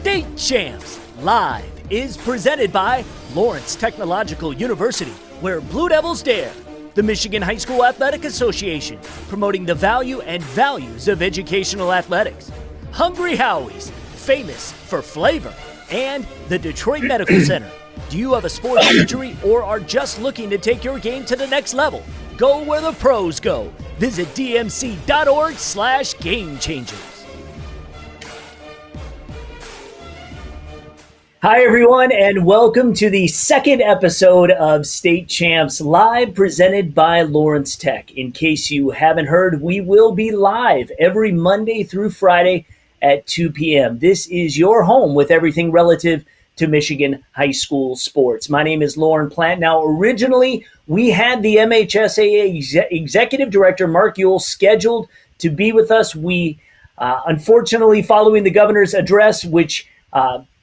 State Champs Live is presented by Lawrence Technological University, where Blue Devils dare. The Michigan High School Athletic Association, promoting the value and values of educational athletics. Hungry Howie's, famous for flavor. And the Detroit Medical Center. Do you have a sports injury or are just looking to take your game to the next level? Go where the pros go. Visit dmc.org/gamechangers. Hi, everyone, and welcome to the second episode of State Champs Live, presented by Lawrence Tech. In case you haven't heard, we will be live every Monday through Friday at 2 p.m. This is your home with everything relative to Michigan high school sports. My name is Lauren Plant. Now, originally, we had the MHSAA Executive Director, Mark Ewell, scheduled to be with us. We, unfortunately, following the governor's address, which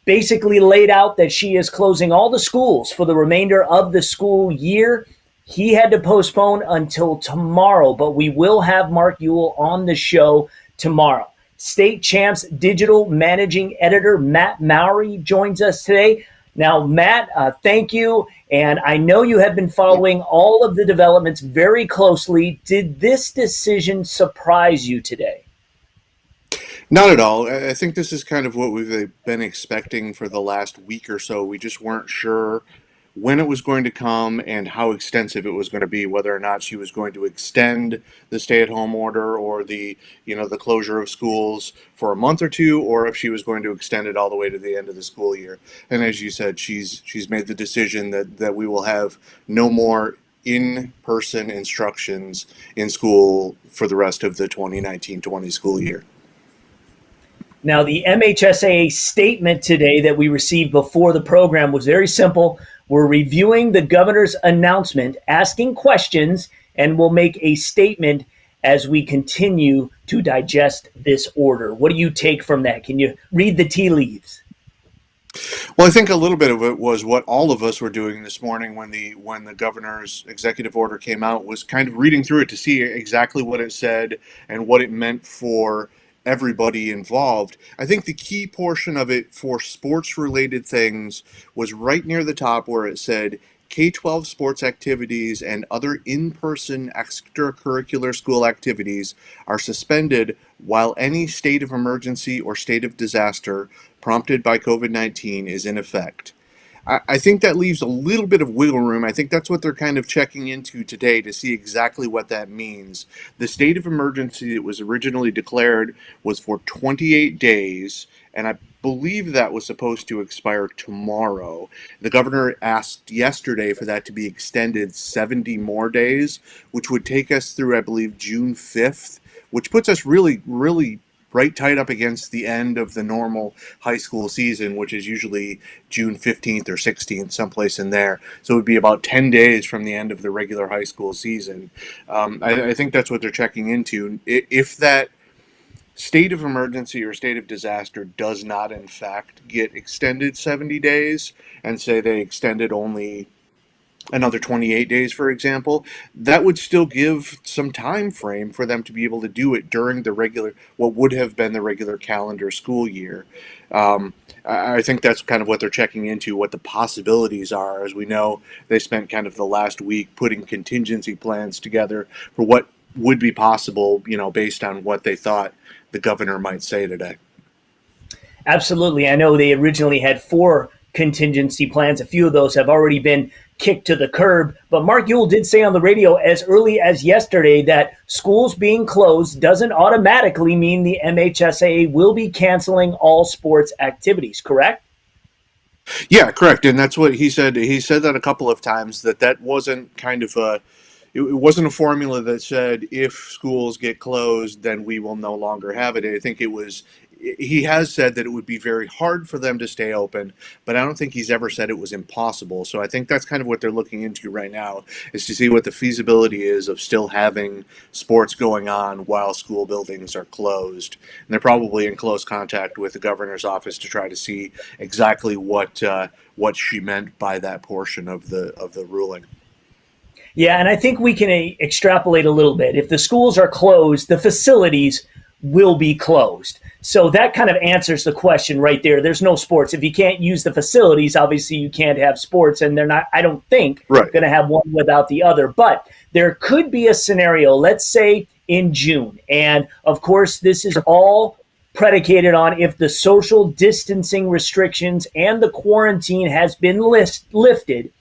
basically laid out that she is closing all the schools for the remainder of the school year, he had to postpone until tomorrow, but we will have Mark Ewell on the show tomorrow. State Champs Digital Managing Editor Matt Mowery joins us today. Now, Matt, thank you. And I know you have been following all of the developments very closely. Did this decision surprise you today? Not at all. I think this is kind of what we've been expecting for the last week or so. We just weren't sure when it was going to come and how extensive it was going to be, whether or not she was going to extend the stay-at-home order or the closure of schools for a month or two, or if she was going to extend it all the way to the end of the school year. And as you said, she's made the decision that we will have no more in-person instructions in school for the rest of the 2019-20 school year. Now, the MHSAA statement today that we received before the program was very simple. We're reviewing the governor's announcement, asking questions, and we'll make a statement as we continue to digest this order. What do you take from that? Can you read the tea leaves? Well, I think a little bit of it was what all of us were doing this morning when the governor's executive order came out, was kind of reading through it to see exactly what it said and what it meant for everybody involved. I think the key portion of it for sports-related things was right near the top where it said K-12 sports activities and other in-person extracurricular school activities are suspended while any state of emergency or state of disaster prompted by COVID-19 is in effect. I think that leaves a little bit of wiggle room. I think that's what they're kind of checking into today to see exactly what that means. The state of emergency that was originally declared was for 28 days, and I believe that was supposed to expire tomorrow. The governor asked yesterday for that to be extended 70 more days, which would take us through, I believe, June 5th, which puts us really right tight up against the end of the normal high school season, which is usually June 15th or 16th, someplace in there. So it would be about 10 days from the end of the regular high school season. I think that's what they're checking into. If that state of emergency or state of disaster does not, in fact, get extended 70 days, and say they extended only another 28 days, for example, that would still give some time frame for them to be able to do it during the regular, what would have been the regular calendar school year. I think that's kind of what they're checking into, what the possibilities are. As we know, they spent kind of the last week putting contingency plans together for what would be possible, based on what they thought the governor might say today. Absolutely. I know they originally had 4 contingency plans. A few of those have already been kicked to the curb. But Mark Ewell did say on the radio as early as yesterday that schools being closed doesn't automatically mean the MHSAA will be canceling all sports activities, correct? Yeah, correct. And that's what he said. He said that a couple of times, that wasn't kind of it wasn't a formula that said if schools get closed, then we will no longer have it. I think he has said that it would be very hard for them to stay open, but I don't think he's ever said it was impossible. So I think that's kind of what they're looking into right now, is to see what the feasibility is of still having sports going on while school buildings are closed. And they're probably in close contact with the governor's office to try to see exactly what she meant by that portion of the ruling. Yeah, and I think we can extrapolate a little bit. If the schools are closed, the facilities will be closed. So that kind of answers the question right there. There's no sports. If you can't use the facilities, obviously you can't have sports, and they're not, I don't think, Right. going to have one without the other. But there could be a scenario, let's say in June. And of course, this is all predicated on if the social distancing restrictions and the quarantine has been lifted.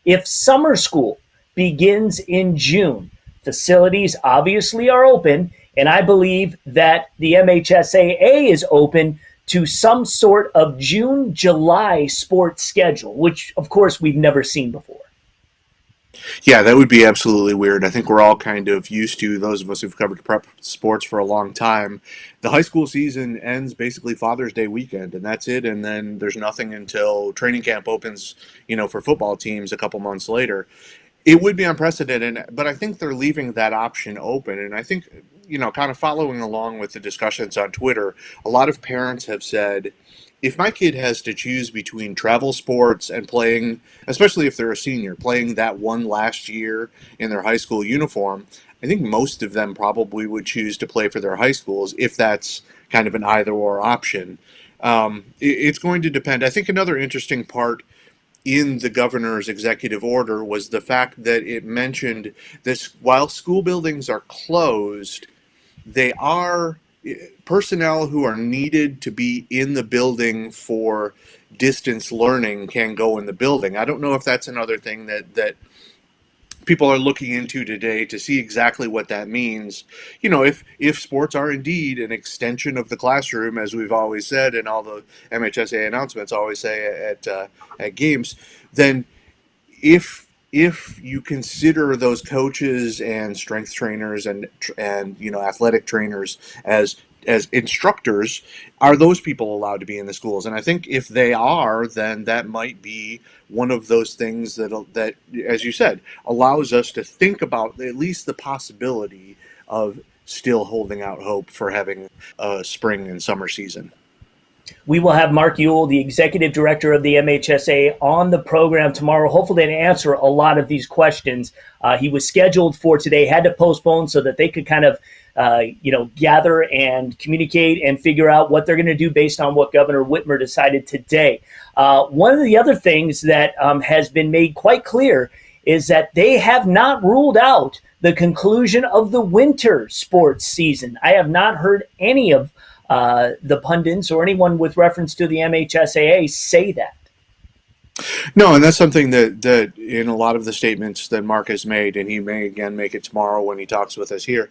If summer school begins in June, facilities obviously are open, and I believe that the MHSAA is open to some sort of June, July sports schedule, which of course we've never seen before. Yeah, that would be absolutely weird. I think we're all kind of used to, those of us who've covered prep sports for a long time. The high school season ends basically Father's Day weekend, and that's it. And then there's nothing until training camp opens, for football teams a couple months later. It would be unprecedented, but I think they're leaving that option open. And I think, kind of following along with the discussions on Twitter, a lot of parents have said, if my kid has to choose between travel sports and playing, especially if they're a senior, playing that one last year in their high school uniform, I think most of them probably would choose to play for their high schools if that's kind of an either or option. It's going to depend. I think another interesting part in the governor's executive order was the fact that it mentioned this: while school buildings are closed, they are personnel who are needed to be in the building for distance learning can go in the building. I don't know if that's another thing that people are looking into today to see exactly what that means. If sports are indeed an extension of the classroom, as we've always said, and all the MHSA announcements always say at games, then if you consider those coaches and strength trainers and athletic trainers as instructors, are those people allowed to be in the schools? And I think if they are, then that might be one of those things that, as you said, allows us to think about at least the possibility of still holding out hope for having a spring and summer season. We will have Mark Ewell, the executive director of the MHSA, on the program tomorrow, hopefully to answer a lot of these questions. He was scheduled for today, had to postpone so that they could kind of gather and communicate and figure out what they're going to do based on what Governor Whitmer decided today. One of the other things that has been made quite clear is that they have not ruled out the conclusion of the winter sports season. I have not heard any of the pundits or anyone with reference to the MHSAA say that. No, and that's something that in a lot of the statements that Mark has made, and he may again make it tomorrow when he talks with us here,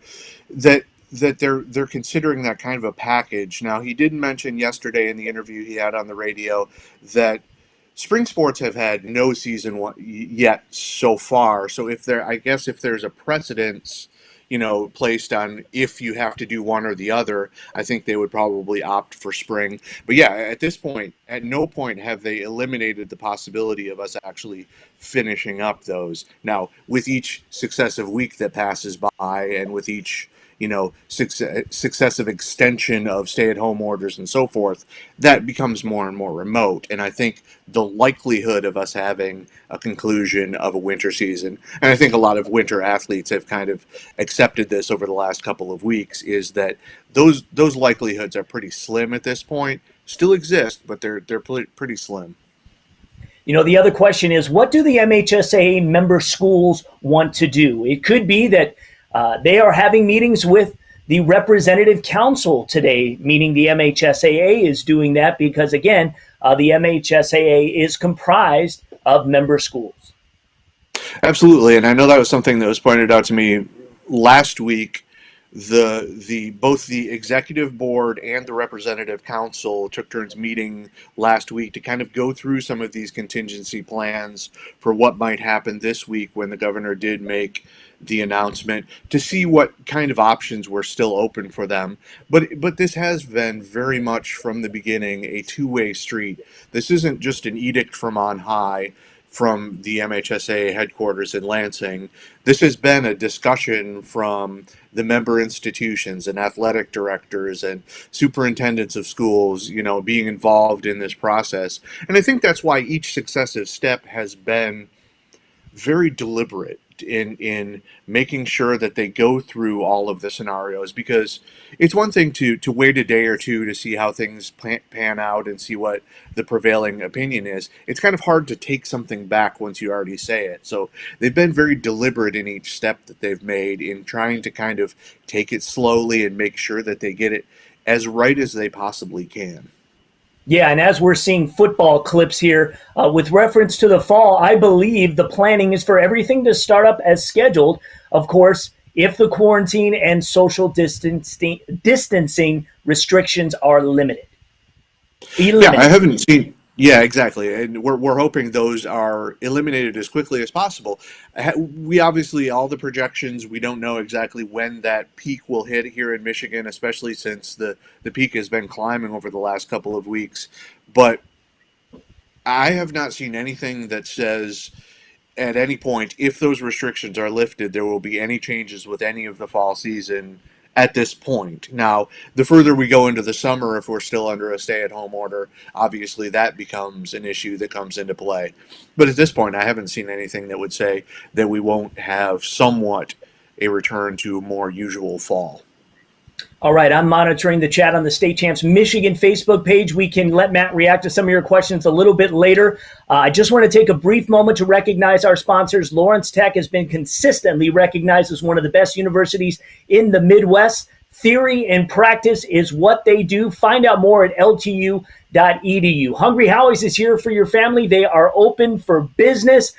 that they're considering that kind of a package. Now, he did mention yesterday in the interview he had on the radio that spring sports have had no season yet so far. So if there's a precedence, placed on if you have to do one or the other, I think they would probably opt for spring. But yeah, at this point, at no point have they eliminated the possibility of us actually finishing up those. Now, with each successive week that passes by, and with each successive extension of stay-at-home orders and so forth, that becomes more and more remote. And I think the likelihood of us having a conclusion of a winter season, and I think a lot of winter athletes have kind of accepted this over the last couple of weeks, is that those likelihoods are pretty slim at this point. Still exist, but they're pretty slim. The other question is, what do the MHSAA member schools want to do? It could be that they are having meetings with the representative council today, meaning the MHSAA is doing that because, again, the MHSAA is comprised of member schools. Absolutely, and I know that was something that was pointed out to me last week. The both the executive board and the representative council took turns meeting last week to kind of go through some of these contingency plans for what might happen this week when the governor did make the announcement, to see what kind of options were still open for them. But this has been very much from the beginning a two-way street. This isn't just an edict from on high from the MHSA headquarters in Lansing. This has been a discussion from the member institutions and athletic directors and superintendents of schools, being involved in this process. And I think that's why each successive step has been very deliberate in making sure that they go through all of the scenarios, because it's one thing to wait a day or two to see how things pan out and see what the prevailing opinion is. It's kind of hard to take something back once you already say it. So they've been very deliberate in each step that they've made in trying to kind of take it slowly and make sure that they get it as right as they possibly can. Yeah, and as we're seeing football clips here, with reference to the fall, I believe the planning is for everything to start up as scheduled. Of course, if the quarantine and social distancing restrictions are limited. Yeah, I haven't seen. Yeah, exactly, and we're hoping those are eliminated as quickly as possible. We obviously, all the projections, we don't know exactly when that peak will hit here in Michigan, especially since the peak has been climbing over the last couple of weeks. But I have not seen anything that says at any point, if those restrictions are lifted, there will be any changes with any of the fall season at this point. Now, the further we go into the summer, if we're still under a stay-at-home order, obviously that becomes an issue that comes into play. But at this point, I haven't seen anything that would say that we won't have somewhat a return to more usual fall. All right, I'm monitoring the chat on the State Champs Michigan Facebook page. We can let Matt react to some of your questions a little bit later. I just want to take a brief moment to recognize our sponsors. Lawrence Tech has been consistently recognized as one of the best universities in the Midwest. Theory and practice is what they do. Find out more at ltu.edu. Hungry Howie's is here for your family. They are open for business.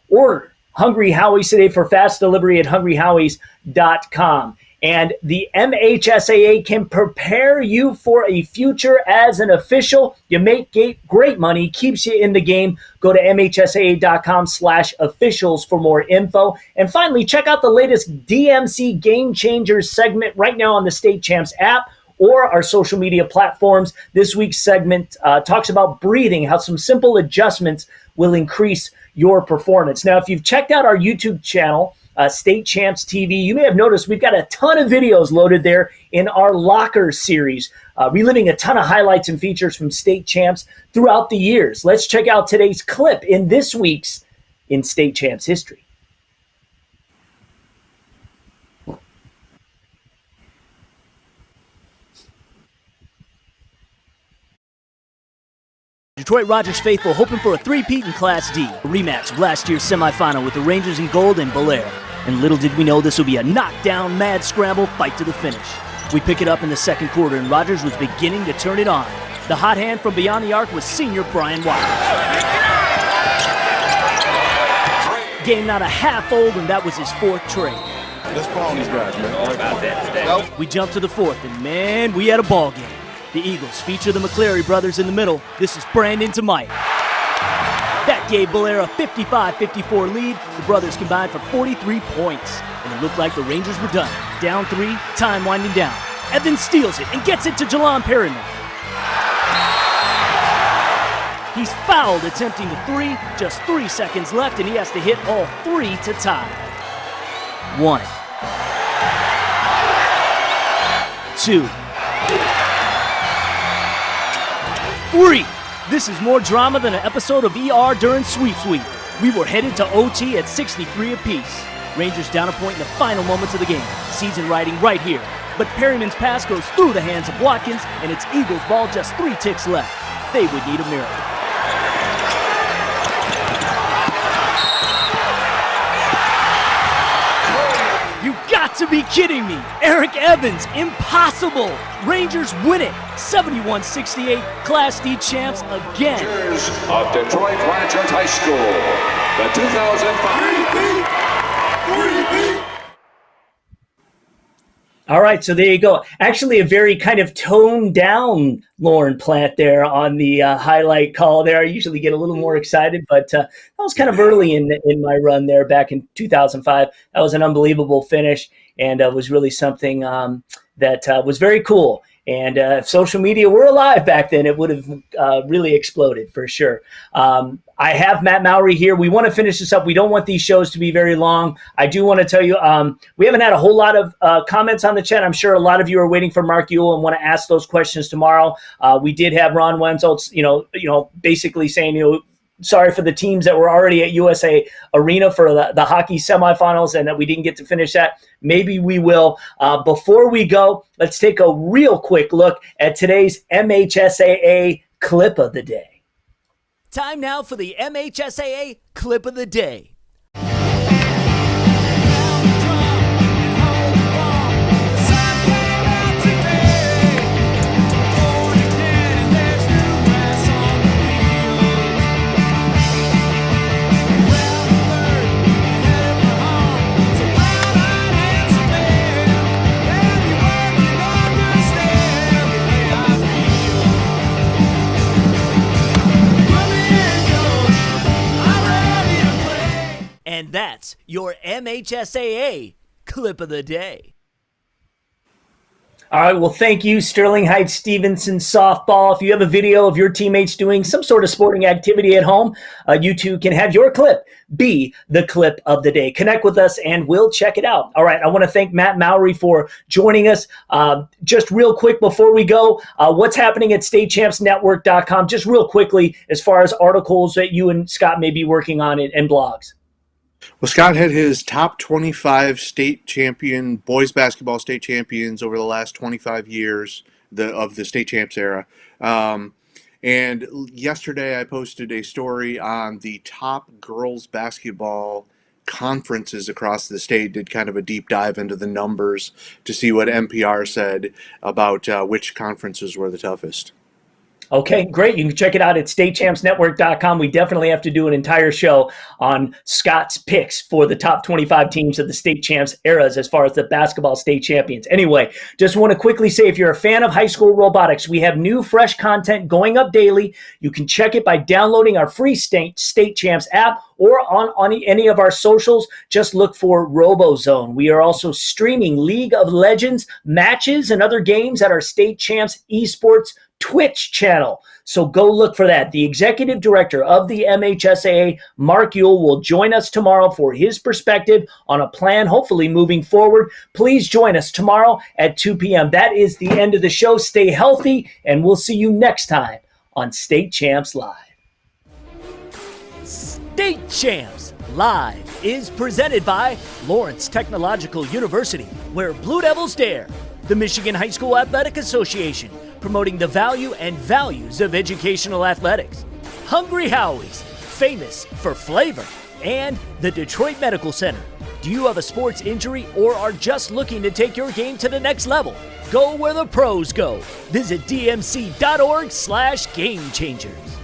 Order Hungry Howie's today for fast delivery at hungryhowies.com. And the MHSAA can prepare you for a future as an official. You make great money, keeps you in the game. Go to MHSAA.com/officials for more info. And finally, check out the latest DMC Game Changers segment right now on the State Champs app or our social media platforms. This week's segment talks about breathing, how some simple adjustments will increase your performance. Now, if you've checked out our YouTube channel, State Champs TV, you may have noticed we've got a ton of videos loaded there in our Locker series, reliving a ton of highlights and features from State Champs throughout the years. Let's check out today's clip in this week's In State Champs History. Detroit Rogers faithful hoping for a three-peat in Class D, a rematch of last year's semifinal with the Rangers in gold and Belair. And little did we know this would be a knockdown, mad scramble fight to the finish. We pick it up in the second quarter, and Rogers was beginning to turn it on. The hot hand from beyond the arc was senior Brian Waters. Game not a half old, and that was his fourth trade. Let's call on these guys, man. All about that today. Nope. We jump to the fourth, and man, we had a ball game. The Eagles feature the McCleary brothers in the middle. This is Brandon to Mike. That gave Belair a 55-54 lead. The brothers combined for 43 points. And it looked like the Rangers were done. Down 3, time winding down. Evans steals it and gets it to Jalon Perryman. He's fouled attempting the 3. Just 3 seconds left, and he has to hit all 3 to tie. 1, 2, 3. This is more drama than an episode of ER during Sweep Sweep. We were headed to OT at 63 apiece. Rangers down a point in the final moments of the game. Season riding right here. But Perryman's pass goes through the hands of Watkins, and it's Eagles ball just 3 ticks left. They would need a miracle. You got to be kidding me! Eric Evans, impossible! Rangers win it, 71-68, Class D champs again. Rangers of Detroit Rogers High School, the 2005. All right, so there you go. Actually, a very kind of toned down Lauren Plant there on the highlight call there. I usually get a little more excited, but that was kind of early in my run there back in 2005. That was an unbelievable finish, and was really something that was very cool. And if social media were alive back then, it would have really exploded for sure. I have Matt Mowery here. We want to finish this up. We don't want these shows to be very long. I do want to tell you, we haven't had a whole lot of comments on the chat. I'm sure a lot of you are waiting for Mark Ewell and want to ask those questions tomorrow. We did have Ron Wenzel, basically saying, sorry for the teams that were already at USA Arena for the hockey semifinals and that we didn't get to finish that. Maybe we will. Before we go, let's take a real quick look at today's MHSAA clip of the day. Time now for the MHSAA clip of the day. And that's your MHSAA clip of the day. All right, well, thank you, Sterling Heights Stevenson softball. If you have a video of your teammates doing some sort of sporting activity at home, you too can have your clip be the clip of the day. Connect with us and we'll check it out. All right, I want to thank Matt Mowery for joining us. Just real quick before we go, what's happening at statechampsnetwork.com? Just real quickly, as far as articles that you and Scott may be working on and blogs. Well, Scott had his top 25 state champion, boys basketball state champions over the last 25 years of the state champs era. And yesterday I posted a story on the top girls basketball conferences across the state, did kind of a deep dive into the numbers to see what NPR said about which conferences were the toughest. Okay, great. You can check it out at statechampsnetwork.com. We definitely have to do an entire show on Scott's picks for the top 25 teams of the state champs eras as far as the basketball state champions. Anyway, just want to quickly say, if you're a fan of high school robotics, we have new fresh content going up daily. You can check it by downloading our free State Champs app or on any of our socials. Just look for RoboZone. We are also streaming League of Legends matches and other games at our State Champs Esports Twitch channel. So go look for that. The executive director of the MHSAA, Mark Ewell, will join us tomorrow for his perspective on a plan, hopefully moving forward. Please join us tomorrow at 2 p.m. That is the end of the show. Stay healthy, and we'll see you next time on State Champs Live. State Champs Live is presented by Lawrence Technological University, where Blue Devils dare. The Michigan High School Athletic Association, promoting the value and values of educational athletics. Hungry Howie's, famous for flavor. And the Detroit Medical Center. Do you have a sports injury or are just looking to take your game to the next level? Go where the pros go. Visit dmc.org/gamechangers.